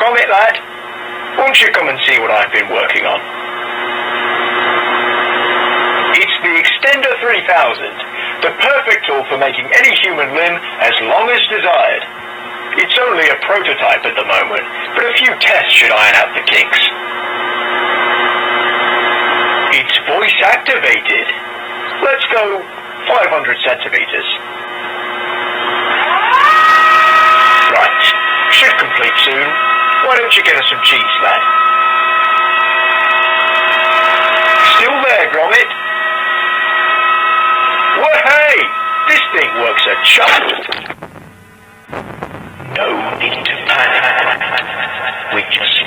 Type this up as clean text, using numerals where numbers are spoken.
Gromit, lad, won't you come and see what I've been working on? It's the Extender 3000, the perfect tool for making any human limb as long as desired. It's only a prototype at the moment, but a few tests should iron out the kinks. It's voice activated. Let's go 500 centimeters. Right, should complete soon. Why don't you get us some cheese, lad? Still there, Gromit? Well, hey! This thing works a charm. No need to panic. We just